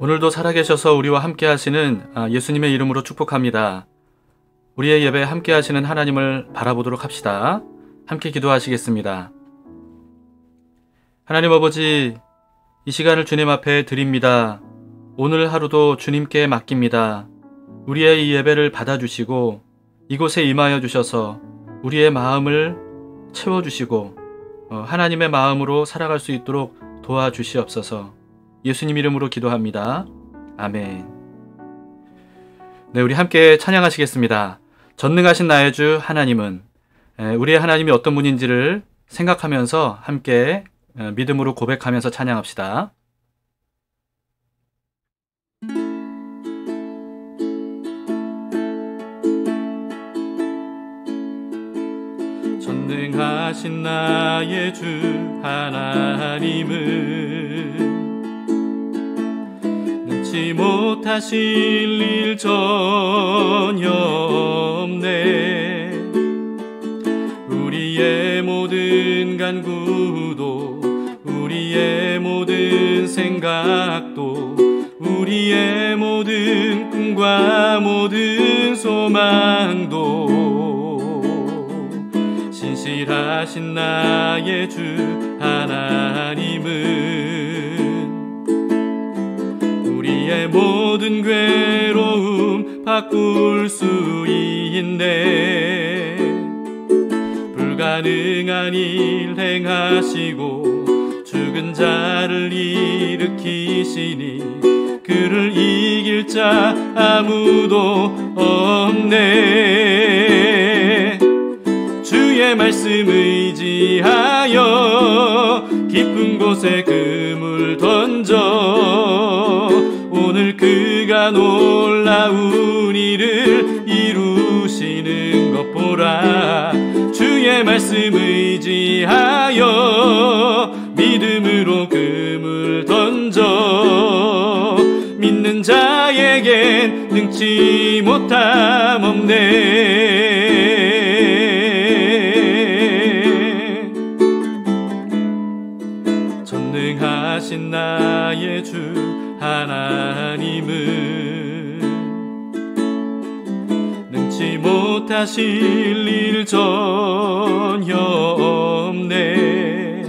오늘도 살아계셔서 우리와 함께 하시는 예수님의 이름으로 축복합니다. 우리의 예배에 함께 하시는 하나님을 바라보도록 합시다. 함께 기도하시겠습니다. 하나님 아버지, 이 시간을 주님 앞에 드립니다. 오늘 하루도 주님께 맡깁니다. 우리의 이 예배를 받아주시고 이곳에 임하여 주셔서 우리의 마음을 채워주시고 하나님의 마음으로 살아갈 수 있도록 도와주시옵소서. 예수님 이름으로 기도합니다. 아멘. 네, 우리 함께 찬양하시겠습니다. 전능하신 나의 주 하나님은, 우리의 하나님이 어떤 분인지를 생각하면서 함께 믿음으로 고백하면서 찬양합시다. 전능하신 나의 주 하나님은 능치 못하실 일 전혀 없네. 우리의 모든 간구도 우리의 모든 생각도 우리의 모든 꿈과 모든 소망도 신실하신 나의 주 하나님은 우리의 모든 괴로움 바꿀 수 있네. 불가능한 일 행하시고 죽은 자를 일으키시니 그를 이길 자 아무도 없네. 주의 말씀 의지하여 깊은 곳에 그물 던져 오늘 그가 놀라운 일을 이루시는 것 보라. 주의 말씀 의지하여 믿음으로 그물 던져 믿는 자에겐 능치 못함 없네. 전능하신 나의 주 하나님은 능치 못하실 일 전혀 없네.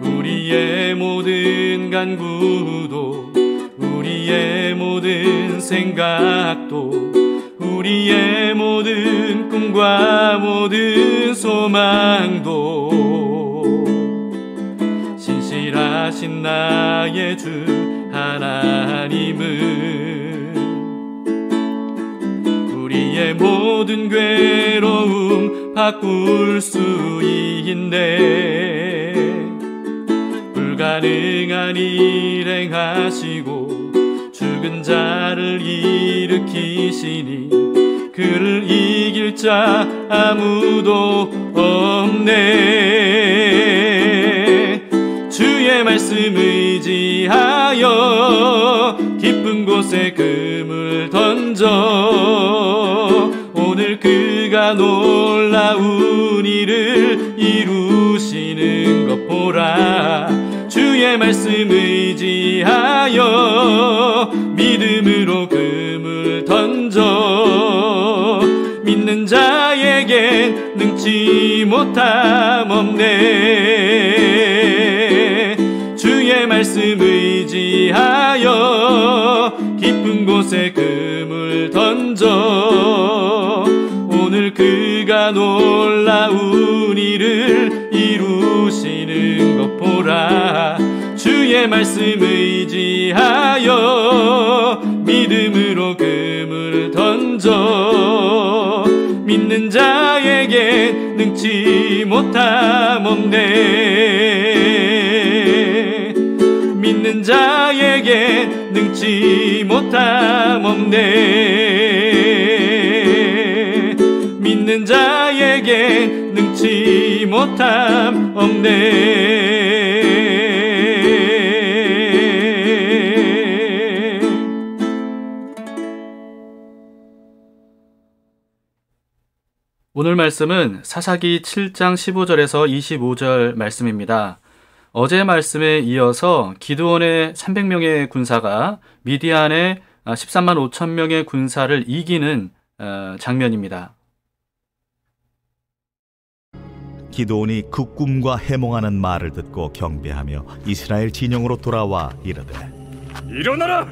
우리의 모든 간구도 우리의 모든 생각도 우리의 모든 꿈과 모든 소망도 신실하신 나의 주 하나님은 우리의 모든 괴로움 바꿀 수 있네. 불가능한 일 행하시고 죽은 자를 일으키시니 그를 이길 자 아무도 없네. 주의 말씀 의지하여 깊은 곳에 그물 던져 오늘 그가 놀라운 일을 이루시는 것 보라. 주의 말씀 의지하여 믿음으로 그물 던져 믿는 자에겐 능치 못함 없네. 주의 말씀 의지하여 깊은 곳에 그물 던져 오늘 그가 놀라운 일을 이루시는 것 보라. 주의 말씀 의지하여 믿음으로 그물 던져 믿는 자에게 능치 못함 없네. 믿는 자에게 능치 못함 없네. 믿는 자에게 능치 못함 없네. 오늘 말씀은 사사기 7장 15절에서 25절 말씀입니다. 어제 말씀에 이어서 기드온의 300명의 군사가 미디안의 13만 5천 명의 군사를 이기는 장면입니다. 기드온이 그 꿈과 해몽하는 말을 듣고 경배하며 이스라엘 진영으로 돌아와 이르되, 일어나라!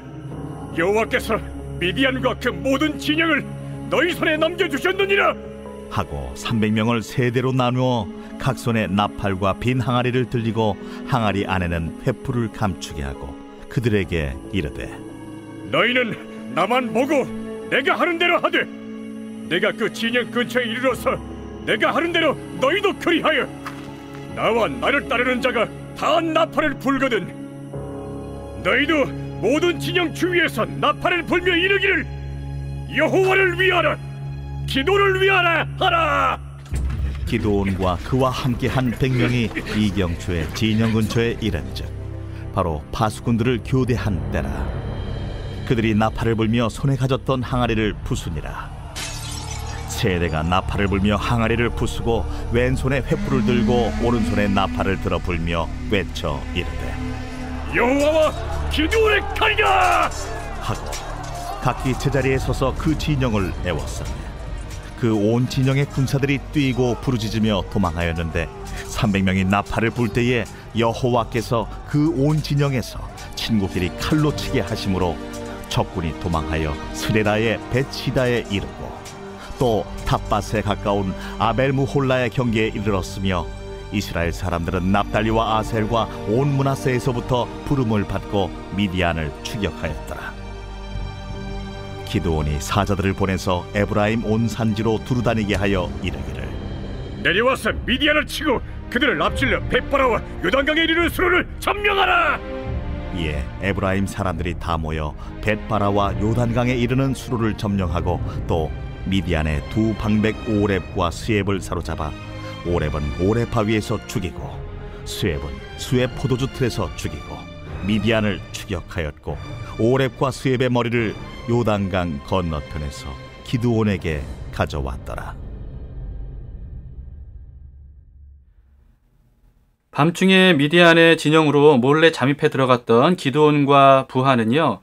여호와께서 미디안과 그 모든 진영을 너희 손에 넘겨주셨느니라! 하고 300명을 세 대로 나누어 각 손에 나팔과 빈 항아리를 들리고 항아리 안에는 횃불을 감추게 하고 그들에게 이르되, 너희는 나만 보고 내가 하는 대로 하되, 내가 그 진영 근처에 이르러서 내가 하는 대로 너희도 그리하여, 나와 나를 따르는 자가 다 나팔을 불거든 너희도 모든 진영 주위에서 나팔을 불며 이르기를, 여호와를 위하라, 기도를 위하라 하라. 기드온과 그와 함께한 100명이 이경초의 진영 근처에 이른즉 바로 파수꾼들을 교대한 때라. 그들이 나팔을 불며 손에 가졌던 항아리를 부수니라. 세대가 나팔을 불며 항아리를 부수고 왼손에 횃불을 들고 오른손에 나팔을 들어 불며 외쳐 이르되, 여호와와 기드온의 칼이다 하고 각기 제자리에 서서 그 진영을 애워싸매 그 온 진영의 군사들이 뛰고 부르짖으며 도망하였는데 300명이 나팔을 불 때에 여호와께서 그 온 진영에서 친구끼리 칼로 치게 하심으로 적군이 도망하여 스레라의 벳시다에 이르고 또 탑밭에 가까운 아벨무홀라의 경계에 이르렀으며 이스라엘 사람들은 납달리와 아셀과 온 므낫세에서부터 부름을 받고 미디안을 추격하였더라. 기드온이 사자들을 보내서 에브라임 온 산지로 두루다니게 하여 이르기를, 내려와서 미디안을 치고 그들을 앞질러 벳바라와 요단강에 이르는 수로를 점령하라. 이에 에브라임 사람들이 다 모여 벳바라와 요단강에 이르는 수로를 점령하고 또 미디안의 두 방백 오렙과 스엡을 사로잡아 오렙은 오렙 바위에서 죽이고 스엡은 스엡 포도주 틀에서 죽이고 미디안을 추격하였고 오렙과 스엡의 머리를 요단강 건너편에서 기드온에게 가져왔더라. 밤중에 미디안의 진영으로 몰래 잠입해 들어갔던 기드온과 부하는요,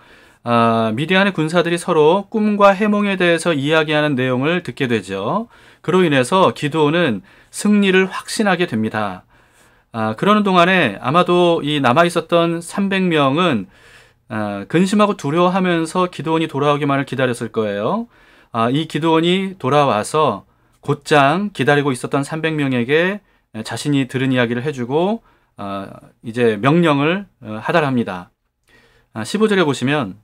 미디안의 군사들이 서로 꿈과 해몽에 대해서 이야기하는 내용을 듣게 되죠. 그로 인해서 기드온은 승리를 확신하게 됩니다. 그러는 동안에 아마도 이 남아있었던 300명은 근심하고 두려워하면서 기드온이 돌아오기만을 기다렸을 거예요. 이 기드온이 돌아와서 곧장 기다리고 있었던 300명에게 자신이 들은 이야기를 해주고 이제 명령을 하달합니다. 15절에 보시면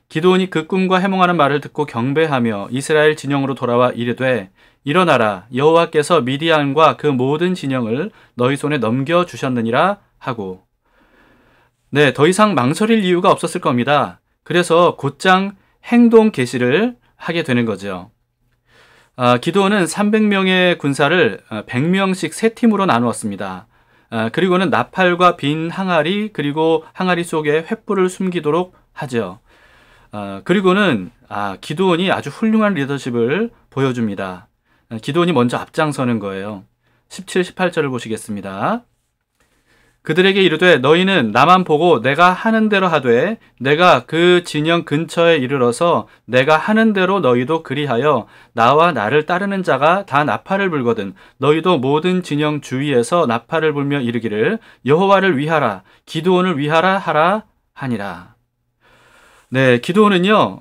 기드온이 그 꿈과 해몽하는 말을 듣고 경배하며 이스라엘 진영으로 돌아와 이르되, 일어나라, 여호와께서 미디안과 그 모든 진영을 너희 손에 넘겨주셨느니라 하고, 네, 더 이상 망설일 이유가 없었을 겁니다. 그래서 곧장 행동 개시를 하게 되는 거죠. 기드온은 300명의 군사를 100명씩 세 팀으로 나누었습니다. 그리고는 나팔과 빈 항아리, 그리고 항아리 속에 횃불을 숨기도록 하죠. 그리고는 기드온이 아주 훌륭한 리더십을 보여줍니다. 기드온이 먼저 앞장서는 거예요. 17, 18절을 보시겠습니다. 그들에게 이르되, 너희는 나만 보고 내가 하는 대로 하되 내가 그 진영 근처에 이르러서 내가 하는 대로 너희도 그리하여 나와 나를 따르는 자가 다 나팔을 불거든 너희도 모든 진영 주위에서 나팔을 불며 이르기를, 여호와를 위하라, 기드온을 위하라 하라 하니라. 네, 기드온은요,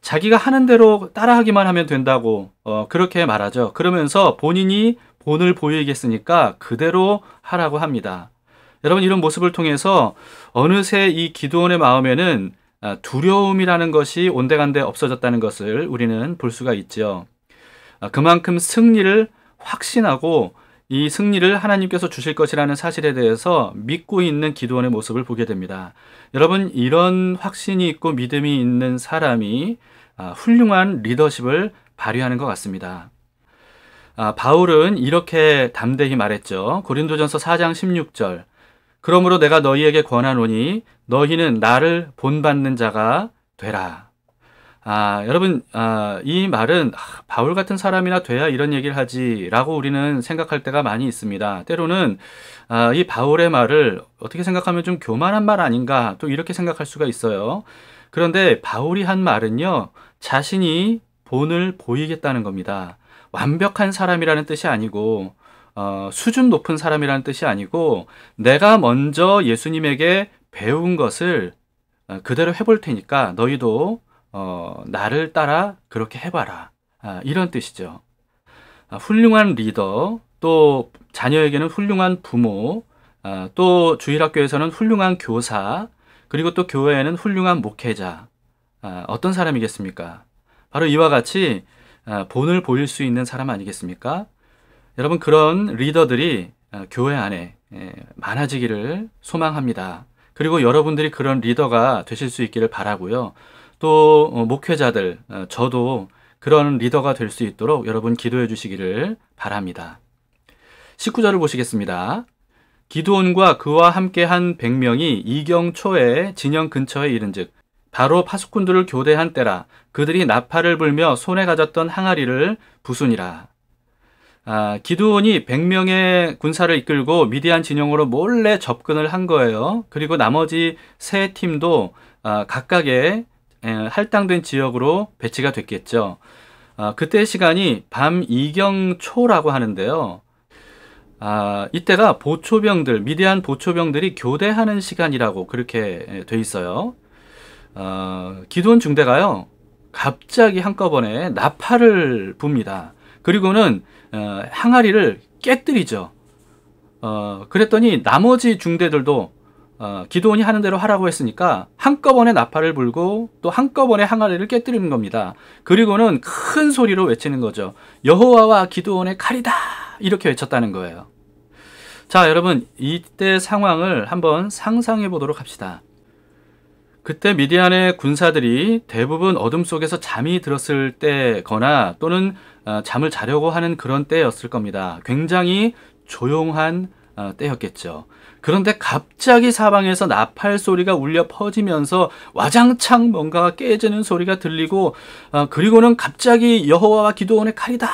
자기가 하는 대로 따라하기만 하면 된다고 그렇게 말하죠. 그러면서 본인이 본을 보이겠으니까 그대로 하라고 합니다. 여러분, 이런 모습을 통해서 어느새 이 기드온의 마음에는 두려움이라는 것이 온데간데 없어졌다는 것을 우리는 볼 수가 있죠. 그만큼 승리를 확신하고 이 승리를 하나님께서 주실 것이라는 사실에 대해서 믿고 있는 기드온의 모습을 보게 됩니다. 여러분, 이런 확신이 있고 믿음이 있는 사람이 훌륭한 리더십을 발휘하는 것 같습니다. 바울은 이렇게 담대히 말했죠. 고린도전서 4장 16절. 그러므로 내가 너희에게 권하노니 너희는 나를 본받는 자가 되라. 여러분, 이 말은 바울 같은 사람이나 돼야 이런 얘기를 하지라고 우리는 생각할 때가 많이 있습니다. 때로는 이 바울의 말을 어떻게 생각하면 좀 교만한 말 아닌가 또 이렇게 생각할 수가 있어요. 그런데 바울이 한 말은요, 자신이 본을 보이겠다는 겁니다. 완벽한 사람이라는 뜻이 아니고 수준 높은 사람이라는 뜻이 아니고 내가 먼저 예수님에게 배운 것을 그대로 해볼 테니까 너희도 나를 따라 그렇게 해봐라. 이런 뜻이죠. 훌륭한 리더, 또 자녀에게는 훌륭한 부모, 또 주일학교에서는 훌륭한 교사, 그리고 또 교회에는 훌륭한 목회자. 어떤 사람이겠습니까? 바로 이와 같이 본을 보일 수 있는 사람 아니겠습니까? 여러분, 그런 리더들이 교회 안에 많아지기를 소망합니다. 그리고 여러분들이 그런 리더가 되실 수 있기를 바라고요. 또 목회자들, 저도 그런 리더가 될 수 있도록 여러분 기도해 주시기를 바랍니다. 19절을 보시겠습니다. 기드온과 그와 함께한 100명이 이경초에 진영 근처에 이른즉 바로 파수꾼들을 교대한 때라. 그들이 나팔을 불며 손에 가졌던 항아리를 부수니라. 기드온이 100명의 군사를 이끌고 미디안 진영으로 몰래 접근을 한 거예요. 그리고 나머지 세 팀도 각각의 할당된 지역으로 배치가 됐겠죠. 그때 시간이 밤 이경초라고 하는데요. 이때가 보초병들, 미디안 보초병들이 교대하는 시간이라고 그렇게 돼 있어요. 기드온 중대가요, 갑자기 한꺼번에 나팔을 붑니다. 그리고는 항아리를 깨뜨리죠. 그랬더니 나머지 중대들도 기드온이 하는 대로 하라고 했으니까 한꺼번에 나팔을 불고 또 한꺼번에 항아리를 깨뜨리는 겁니다. 그리고는 큰 소리로 외치는 거죠. 여호와와 기드온의 칼이다! 이렇게 외쳤다는 거예요. 자, 여러분, 이때 상황을 한번 상상해 보도록 합시다. 그때 미디안의 군사들이 대부분 어둠 속에서 잠이 들었을 때거나 또는 잠을 자려고 하는 그런 때였을 겁니다. 굉장히 조용한 때였겠죠. 그런데 갑자기 사방에서 나팔 소리가 울려 퍼지면서 와장창 뭔가가 깨지는 소리가 들리고 그리고는 갑자기 여호와와 기드온의 칼이다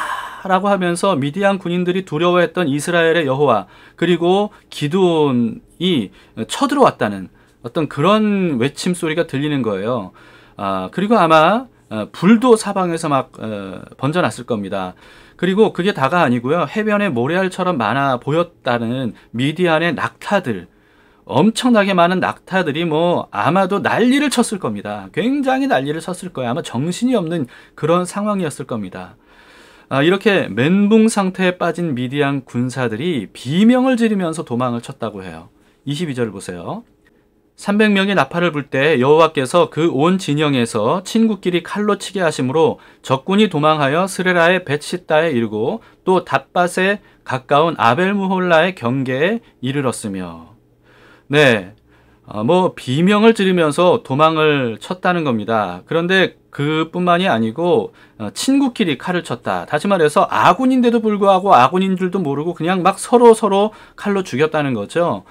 라고 하면서 미디안 군인들이 두려워했던 이스라엘의 여호와 그리고 기드온이 쳐들어왔다는 어떤 그런 외침 소리가 들리는 거예요. 그리고 아마 불도 사방에서 막 번져났을 겁니다. 그리고 그게 다가 아니고요. 해변에 모래알처럼 많아 보였다는 미디안의 낙타들, 엄청나게 많은 낙타들이 아마도 난리를 쳤을 겁니다. 굉장히 난리를 쳤을 거예요. 아마 정신이 없는 그런 상황이었을 겁니다. 이렇게 멘붕 상태에 빠진 미디안 군사들이 비명을 지르면서 도망을 쳤다고 해요. 22절을 보세요. 300명이 나팔을 불 때 여호와께서 그 온 진영에서 친구끼리 칼로 치게 하심으로 적군이 도망하여 스레라의 벳시다에 이르고 또 닷밭에 가까운 아벨무홀라의 경계에 이르렀으며. 네, 비명을 지르면서 도망을 쳤다는 겁니다. 그런데 그뿐만이 아니고 친구끼리 칼을 쳤다. 다시 말해서 아군인데도 불구하고 아군인 줄도 모르고 그냥 막 서로 칼로 죽였다는 거죠.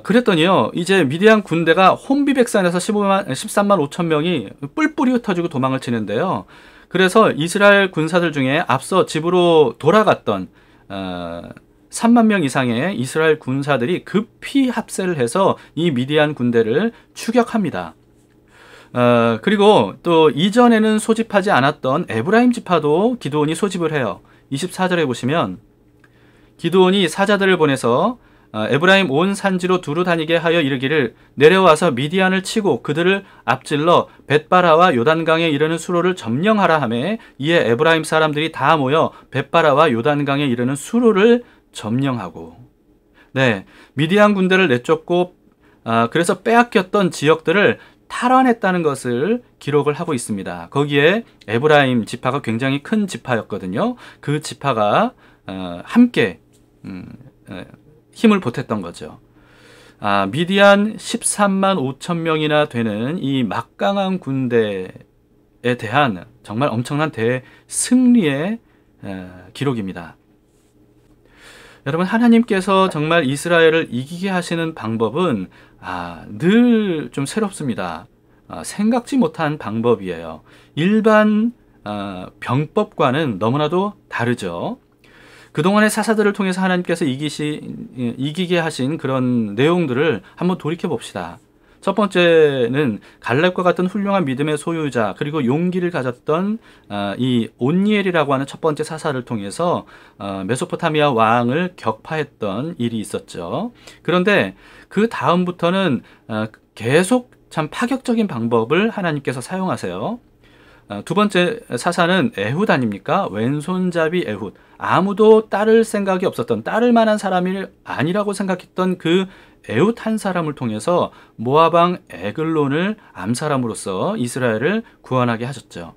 그랬더니요, 이제 미디안 군대가 혼비백산에서 13만 5천 명이 뿔뿔이 흩어지고 도망을 치는데요. 그래서 이스라엘 군사들 중에 앞서 집으로 돌아갔던 3만 명 이상의 이스라엘 군사들이 급히 합세를 해서 이 미디안 군대를 추격합니다. 그리고 또 이전에는 소집하지 않았던 에브라임 지파도 기드온이 소집을 해요. 24절에 보시면 기드온이 사자들을 보내서 에브라임 온 산지로 두루 다니게 하여 이르기를 내려와서 미디안을 치고 그들을 앞질러 벳바라와 요단강에 이르는 수로를 점령하라 하매 이에 에브라임 사람들이 다 모여 벳바라와 요단강에 이르는 수로를 점령하고. 네, 미디안 군대를 내쫓고 그래서 빼앗겼던 지역들을 탈환했다는 것을 기록을 하고 있습니다. 거기에 에브라임 지파가 굉장히 큰 지파였거든요. 그 지파가 함께 힘을 보탰던 거죠. 미디안 13만 5천 명이나 되는 이 막강한 군대에 대한 정말 엄청난 대승리의 기록입니다. 여러분, 하나님께서 정말 이스라엘을 이기게 하시는 방법은 늘 좀 새롭습니다. 생각지 못한 방법이에요. 일반 병법과는 너무나도 다르죠. 그동안의 사사들을 통해서 하나님께서 이기게 하신 그런 내용들을 한번 돌이켜 봅시다. 첫 번째는 갈렙과 같은 훌륭한 믿음의 소유자, 그리고 용기를 가졌던 이 온니엘이라고 하는 첫 번째 사사를 통해서 메소포타미아 왕을 격파했던 일이 있었죠. 그런데 그 다음부터는 계속 참 파격적인 방법을 하나님께서 사용하세요. 두 번째 사사는 에훗 아닙니까? 왼손잡이 에훗. 아무도 따를 생각이 없었던, 따를 만한 사람이 아니라고 생각했던 그 에훗 한 사람을 통해서 모압왕 에글론을 암살함으로써 이스라엘을 구원하게 하셨죠.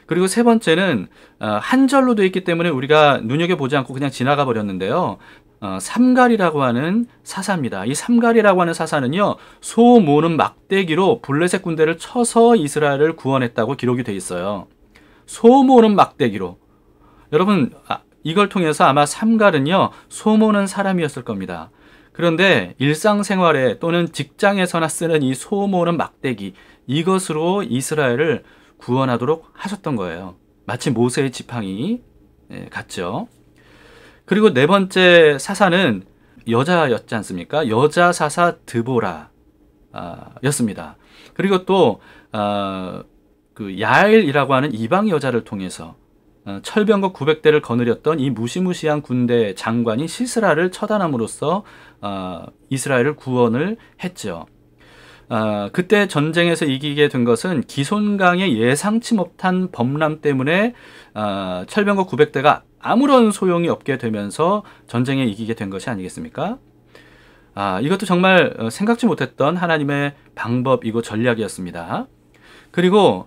그리고 세 번째는 한 절로 되어 있기 때문에 우리가 눈여겨보지 않고 그냥 지나가 버렸는데요. 삼갈이라고 하는 사사입니다. 이 삼갈이라고 하는 사사는요, 소 모는 막대기로 블레셋 군대를 쳐서 이스라엘을 구원했다고 기록이 되어 있어요. 소 모는 막대기로. 여러분, 이걸 통해서 아마 삼갈은요, 소 모는 사람이었을 겁니다. 그런데 일상생활에 또는 직장에서나 쓰는 이 소 모는 막대기, 이것으로 이스라엘을 구원하도록 하셨던 거예요. 마치 모세의 지팡이 같죠. 그리고 네 번째 사사는 여자였지 않습니까? 여자 사사 드보라 였습니다. 그리고 또 그 야엘이라고 하는 이방 여자를 통해서 철병거 900대를 거느렸던 이 무시무시한 군대 장관인 시스라를 처단함으로써 이스라엘을 구원을 했죠. 그때 전쟁에서 이기게 된 것은 기손강의 예상치 못한 범람 때문에 철병거 900대가 아무런 소용이 없게 되면서 전쟁에 이기게 된 것이 아니겠습니까? 이것도 정말 생각지 못했던 하나님의 방법이고 전략이었습니다. 그리고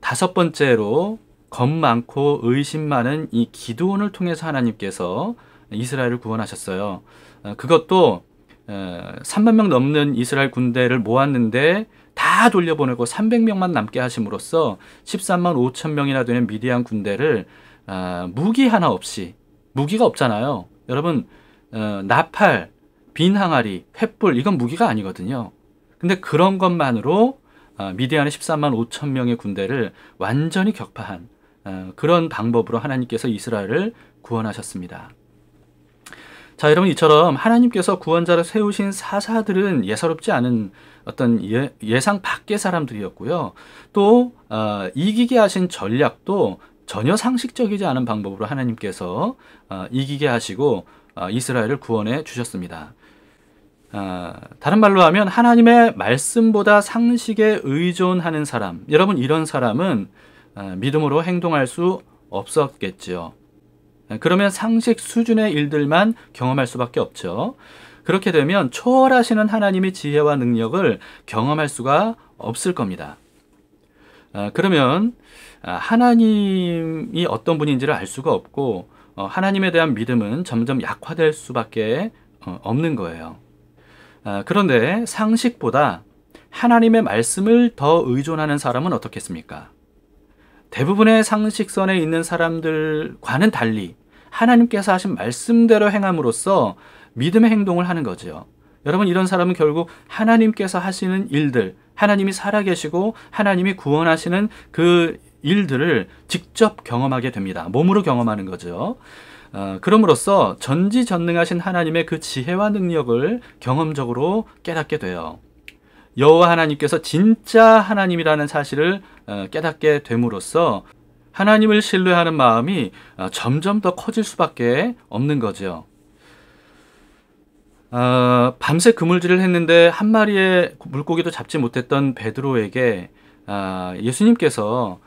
다섯 번째로 겁 많고 의심 많은 이 기드온을 통해서 하나님께서 이스라엘을 구원하셨어요. 그것도 3만 명 넘는 이스라엘 군대를 모았는데 다 돌려보내고 300명만 남게 하심으로써 13만 5천 명이나 되는 미디안 군대를 무기 하나 없이, 무기가 없잖아요. 여러분, 나팔, 빈 항아리, 횃불, 이건 무기가 아니거든요. 근데 그런 것만으로 미디안의 13만 5천 명의 군대를 완전히 격파한 그런 방법으로 하나님께서 이스라엘을 구원하셨습니다. 자, 여러분, 이처럼 하나님께서 구원자를 세우신 사사들은 예사롭지 않은 어떤 예상 밖의 사람들이었고요. 또 이기게 하신 전략도 전혀 상식적이지 않은 방법으로 하나님께서 이기게 하시고 이스라엘을 구원해 주셨습니다. 다른 말로 하면 하나님의 말씀보다 상식에 의존하는 사람, 여러분, 이런 사람은 믿음으로 행동할 수 없었겠죠. 그러면 상식 수준의 일들만 경험할 수밖에 없죠. 그렇게 되면 초월하시는 하나님의 지혜와 능력을 경험할 수가 없을 겁니다. 그러면 하나님이 어떤 분인지를 알 수가 없고 하나님에 대한 믿음은 점점 약화될 수밖에 없는 거예요. 그런데 상식보다 하나님의 말씀을 더 의존하는 사람은 어떻겠습니까? 대부분의 상식선에 있는 사람들과는 달리 하나님께서 하신 말씀대로 행함으로써 믿음의 행동을 하는 거죠. 여러분, 이런 사람은 결국 하나님께서 하시는 일들, 하나님이 살아계시고 하나님이 구원하시는 그 일들을 직접 경험하게 됩니다. 몸으로 경험하는 거죠. 그럼으로써 전지전능하신 하나님의 그 지혜와 능력을 경험적으로 깨닫게 돼요. 여호와 하나님께서 진짜 하나님이라는 사실을 깨닫게 됨으로써 하나님을 신뢰하는 마음이 점점 더 커질 수밖에 없는 거죠. 밤새 그물질을 했는데 한 마리의 물고기도 잡지 못했던 베드로에게 예수님께서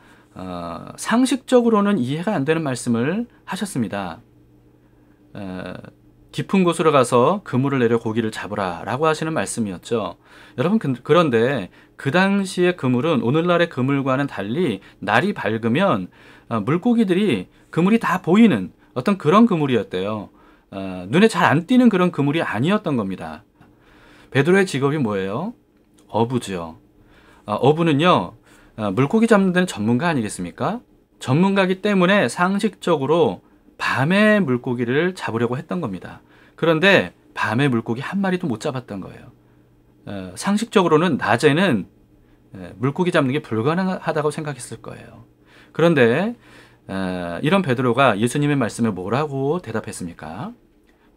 상식적으로는 이해가 안 되는 말씀을 하셨습니다. 깊은 곳으로 가서 그물을 내려 고기를 잡으라 라고 하시는 말씀이었죠. 여러분, 그런데 그 당시의 그물은 오늘날의 그물과는 달리 날이 밝으면 물고기들이 그물이 다 보이는 어떤 그런 그물이었대요. 눈에 잘 안 띄는 그런 그물이 아니었던 겁니다. 베드로의 직업이 뭐예요? 어부죠. 어부는요, 물고기 잡는 데는 전문가 아니겠습니까? 전문가이기 때문에 상식적으로 밤에 물고기를 잡으려고 했던 겁니다. 그런데 밤에 물고기 한 마리도 못 잡았던 거예요. 상식적으로는 낮에는 물고기 잡는 게 불가능하다고 생각했을 거예요. 그런데 이런 베드로가 예수님의 말씀에 뭐라고 대답했습니까?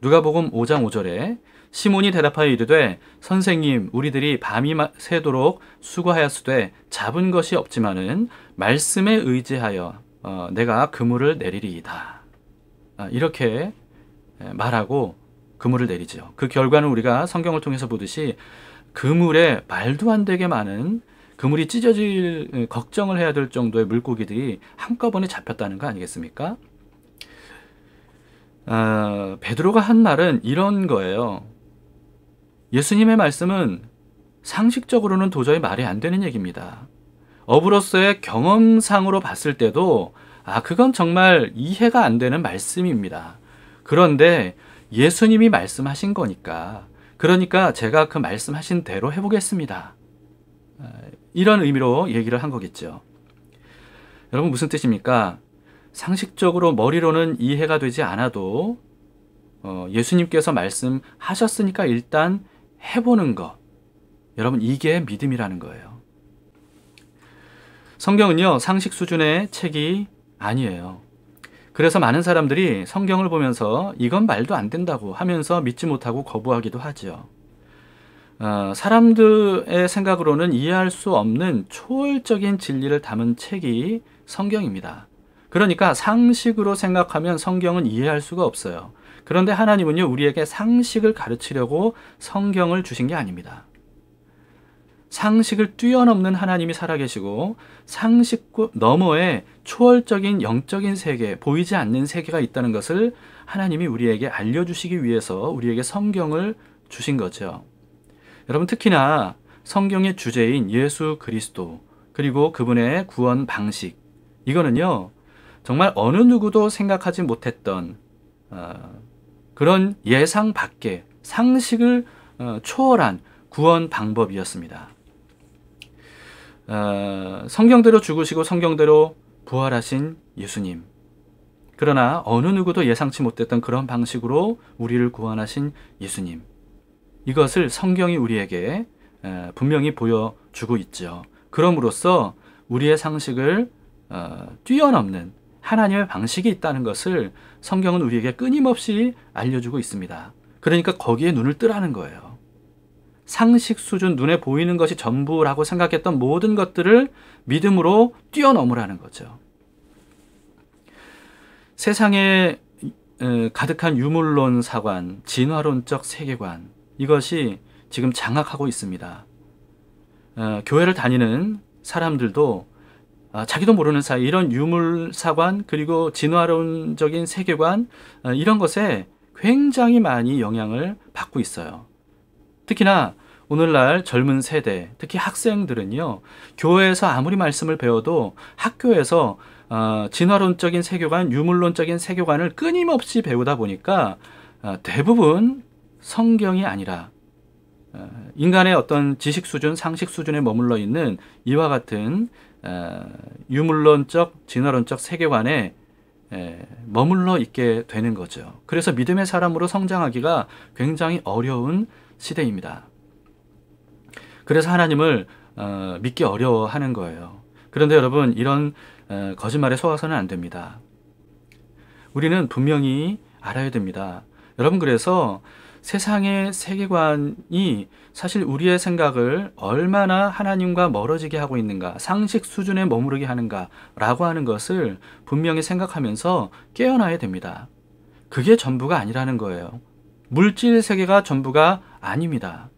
누가복음 5장 5절에 시몬이 대답하여 이르되 선생님 우리들이 밤이 새도록 수고하였으되 잡은 것이 없지만은 말씀에 의지하여 내가 그물을 내리리이다. 이렇게 말하고 그물을 내리죠. 그 결과는 우리가 성경을 통해서 보듯이 그물에 말도 안 되게 많은 그물이 찢어질 걱정을 해야 될 정도의 물고기들이 한꺼번에 잡혔다는 거 아니겠습니까? 베드로가 한 말은 이런 거예요. 예수님의 말씀은 상식적으로는 도저히 말이 안 되는 얘기입니다. 어부로서의 경험상으로 봤을 때도 그건 정말 이해가 안 되는 말씀입니다. 그런데 예수님이 말씀하신 거니까 그러니까 제가 그 말씀하신 대로 해보겠습니다. 이런 의미로 얘기를 한 거겠죠. 여러분 무슨 뜻입니까? 상식적으로 머리로는 이해가 되지 않아도 예수님께서 말씀하셨으니까 일단 해보는 것. 여러분 이게 믿음이라는 거예요. 성경은요 상식 수준의 책이 아니에요. 그래서 많은 사람들이 성경을 보면서 이건 말도 안 된다고 하면서 믿지 못하고 거부하기도 하죠. 사람들의 생각으로는 이해할 수 없는 초월적인 진리를 담은 책이 성경입니다. 그러니까 상식으로 생각하면 성경은 이해할 수가 없어요. 그런데 하나님은요 우리에게 상식을 가르치려고 성경을 주신 게 아닙니다. 상식을 뛰어넘는 하나님이 살아계시고 상식 너머에 초월적인 영적인 세계, 보이지 않는 세계가 있다는 것을 하나님이 우리에게 알려주시기 위해서 우리에게 성경을 주신 거죠. 여러분 특히나 성경의 주제인 예수 그리스도 그리고 그분의 구원 방식 이거는요 정말 어느 누구도 생각하지 못했던 그런 예상 밖의 상식을 초월한 구원 방법이었습니다. 성경대로 죽으시고 성경대로 부활하신 예수님. 그러나 어느 누구도 예상치 못했던 그런 방식으로 우리를 구원하신 예수님. 이것을 성경이 우리에게 분명히 보여주고 있죠. 그럼으로써 우리의 상식을 뛰어넘는 하나님의 방식이 있다는 것을 성경은 우리에게 끊임없이 알려주고 있습니다. 그러니까 거기에 눈을 뜨라는 거예요. 상식 수준, 눈에 보이는 것이 전부라고 생각했던 모든 것들을 믿음으로 뛰어넘으라는 거죠. 세상에 가득한 유물론 사관, 진화론적 세계관 이것이 지금 장악하고 있습니다. 교회를 다니는 사람들도 자기도 모르는 사이 이런 유물 사관 그리고 진화론적인 세계관 이런 것에 굉장히 많이 영향을 받고 있어요. 특히나 오늘날 젊은 세대, 특히 학생들은요, 교회에서 아무리 말씀을 배워도 학교에서 진화론적인 세계관, 유물론적인 세계관을 끊임없이 배우다 보니까 대부분 성경이 아니라 인간의 어떤 지식 수준, 상식 수준에 머물러 있는 이와 같은 유물론적, 진화론적 세계관에 머물러 있게 되는 거죠. 그래서 믿음의 사람으로 성장하기가 굉장히 어려운 시대입니다. 그래서 하나님을 믿기 어려워하는 거예요. 그런데 여러분 이런 거짓말에 속아서는 안 됩니다. 우리는 분명히 알아야 됩니다. 여러분 그래서 세상의 세계관이 사실 우리의 생각을 얼마나 하나님과 멀어지게 하고 있는가, 상식 수준에 머무르게 하는가라고 하는 것을 분명히 생각하면서 깨어나야 됩니다. 그게 전부가 아니라는 거예요. 물질 세계가 전부가 아닙니다.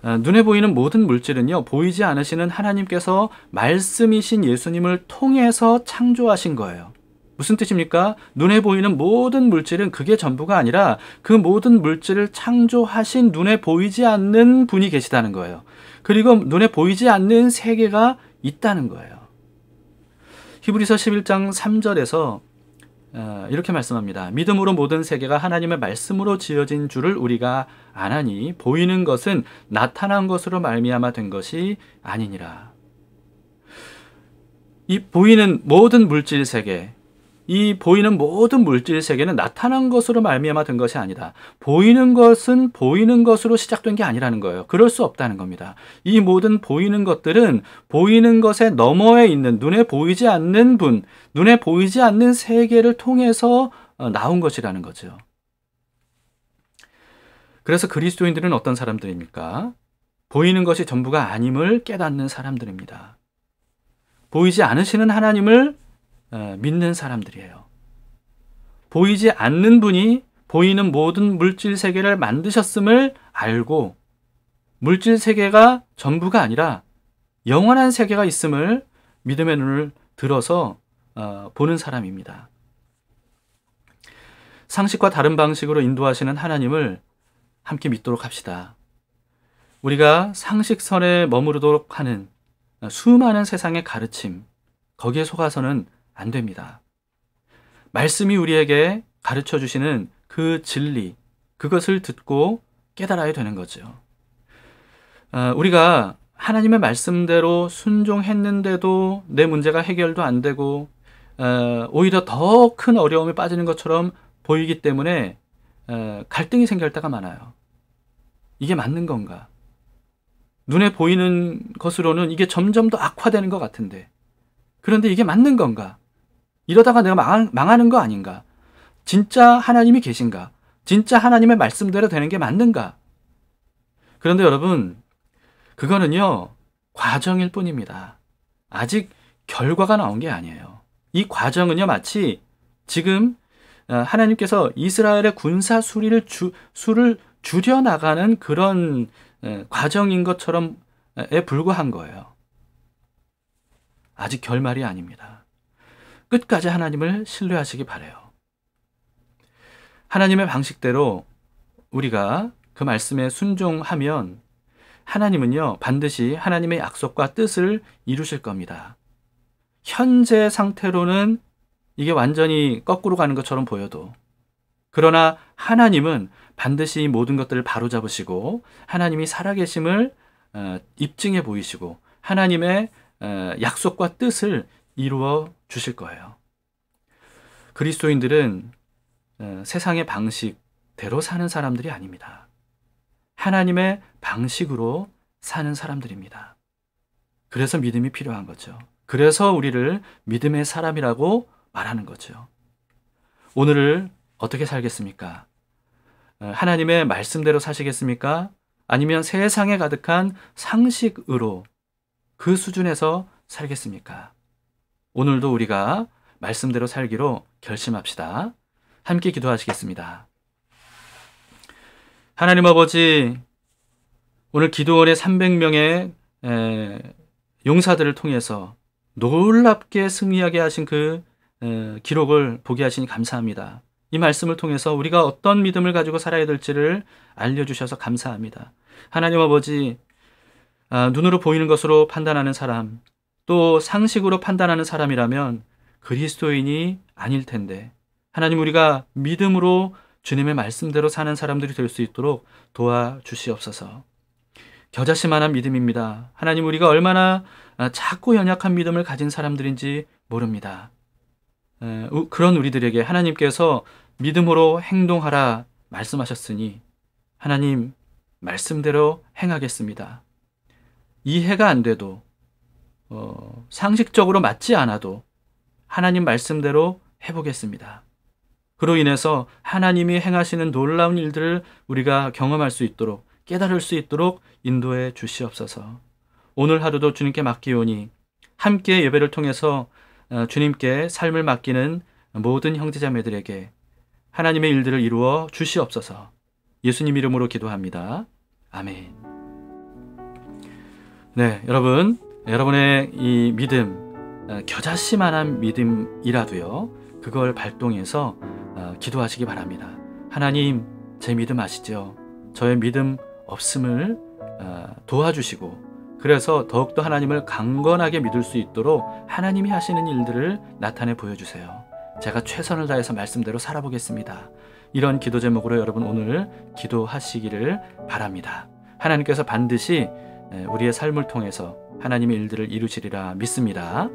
눈에 보이는 모든 물질은요, 보이지 않으시는 하나님께서 말씀이신 예수님을 통해서 창조하신 거예요. 무슨 뜻입니까? 눈에 보이는 모든 물질은 그게 전부가 아니라 그 모든 물질을 창조하신 눈에 보이지 않는 분이 계시다는 거예요. 그리고 눈에 보이지 않는 세계가 있다는 거예요. 히브리서 11장 3절에서 이렇게 말씀합니다. 믿음으로 모든 세계가 하나님의 말씀으로 지어진 줄을 우리가 아나니 보이는 것은 나타난 것으로 말미암아 된 것이 아니니라. 이 보이는 모든 물질 세계, 이 보이는 모든 물질 세계는 나타난 것으로 말미암아 된 것이 아니다. 보이는 것은 보이는 것으로 시작된 게 아니라는 거예요. 그럴 수 없다는 겁니다. 이 모든 보이는 것들은 보이는 것의 너머에 있는 눈에 보이지 않는 분, 눈에 보이지 않는 세계를 통해서 나온 것이라는 거죠. 그래서 그리스도인들은 어떤 사람들입니까? 보이는 것이 전부가 아님을 깨닫는 사람들입니다. 보이지 않으시는 하나님을 믿는 사람들이에요. 보이지 않는 분이 보이는 모든 물질 세계를 만드셨음을 알고 물질 세계가 전부가 아니라 영원한 세계가 있음을 믿음의 눈을 들어서 보는 사람입니다. 상식과 다른 방식으로 인도하시는 하나님을 함께 믿도록 합시다. 우리가 상식선에 머무르도록 하는 수많은 세상의 가르침, 거기에 속아서는 안 됩니다. 말씀이 우리에게 가르쳐 주시는 그 진리, 그것을 듣고 깨달아야 되는 거죠. 우리가 하나님의 말씀대로 순종했는데도 내 문제가 해결도 안 되고 오히려 더 큰 어려움에 빠지는 것처럼 보이기 때문에 갈등이 생길 때가 많아요. 이게 맞는 건가? 눈에 보이는 것으로는 이게 점점 더 악화되는 것 같은데, 그런데 이게 맞는 건가? 이러다가 내가 망하는 거 아닌가? 진짜 하나님이 계신가? 진짜 하나님의 말씀대로 되는 게 맞는가? 그런데 여러분, 그거는요, 과정일 뿐입니다. 아직 결과가 나온 게 아니에요. 이 과정은요, 마치 지금 하나님께서 이스라엘의 군사 수를 줄여나가는 그런 과정인 것처럼 불과한 거예요. 아직 결말이 아닙니다. 끝까지 하나님을 신뢰하시기 바라요. 하나님의 방식대로 우리가 그 말씀에 순종하면 하나님은요, 반드시 하나님의 약속과 뜻을 이루실 겁니다. 현재 상태로는 이게 완전히 거꾸로 가는 것처럼 보여도, 그러나 하나님은 반드시 모든 것들을 바로잡으시고 하나님이 살아계심을 입증해 보이시고 하나님의 약속과 뜻을 이루어 주실 거예요. 그리스도인들은 세상의 방식대로 사는 사람들이 아닙니다. 하나님의 방식으로 사는 사람들입니다. 그래서 믿음이 필요한 거죠. 그래서 우리를 믿음의 사람이라고 말하는 거죠. 오늘을 어떻게 살겠습니까? 하나님의 말씀대로 사시겠습니까? 아니면 세상에 가득한 상식으로 그 수준에서 살겠습니까? 오늘도 우리가 말씀대로 살기로 결심합시다. 함께 기도하시겠습니다. 하나님 아버지, 오늘 기도원의 300명의 용사들을 통해서 놀랍게 승리하게 하신 그 기록을 보게 하시니 감사합니다. 이 말씀을 통해서 우리가 어떤 믿음을 가지고 살아야 될지를 알려주셔서 감사합니다. 하나님 아버지, 눈으로 보이는 것으로 판단하는 사람, 또 상식으로 판단하는 사람이라면 그리스도인이 아닐 텐데, 하나님, 우리가 믿음으로 주님의 말씀대로 사는 사람들이 될 수 있도록 도와주시옵소서. 겨자씨만한 믿음입니다. 하나님, 우리가 얼마나 작고 연약한 믿음을 가진 사람들인지 모릅니다. 그런 우리들에게 하나님께서 믿음으로 행동하라 말씀하셨으니 하나님 말씀대로 행하겠습니다. 이해가 안 돼도 상식적으로 맞지 않아도 하나님 말씀대로 해보겠습니다. 그로 인해서 하나님이 행하시는 놀라운 일들을 우리가 경험할 수 있도록, 깨달을 수 있도록 인도해 주시옵소서. 오늘 하루도 주님께 맡기오니 함께 예배를 통해서 주님께 삶을 맡기는 모든 형제자매들에게 하나님의 일들을 이루어 주시옵소서. 예수님 이름으로 기도합니다. 아멘. 네, 여러분의 이 믿음, 겨자씨만한 믿음이라도요, 그걸 발동해서 기도하시기 바랍니다. 하나님, 제 믿음 아시죠? 저의 믿음 없음을 도와주시고, 그래서 더욱더 하나님을 강건하게 믿을 수 있도록 하나님이 하시는 일들을 나타내 보여주세요. 제가 최선을 다해서 말씀대로 살아보겠습니다. 이런 기도 제목으로 여러분 오늘 기도하시기를 바랍니다. 하나님께서 반드시 우리의 삶을 통해서 하나님의 일들을 이루시리라 믿습니다.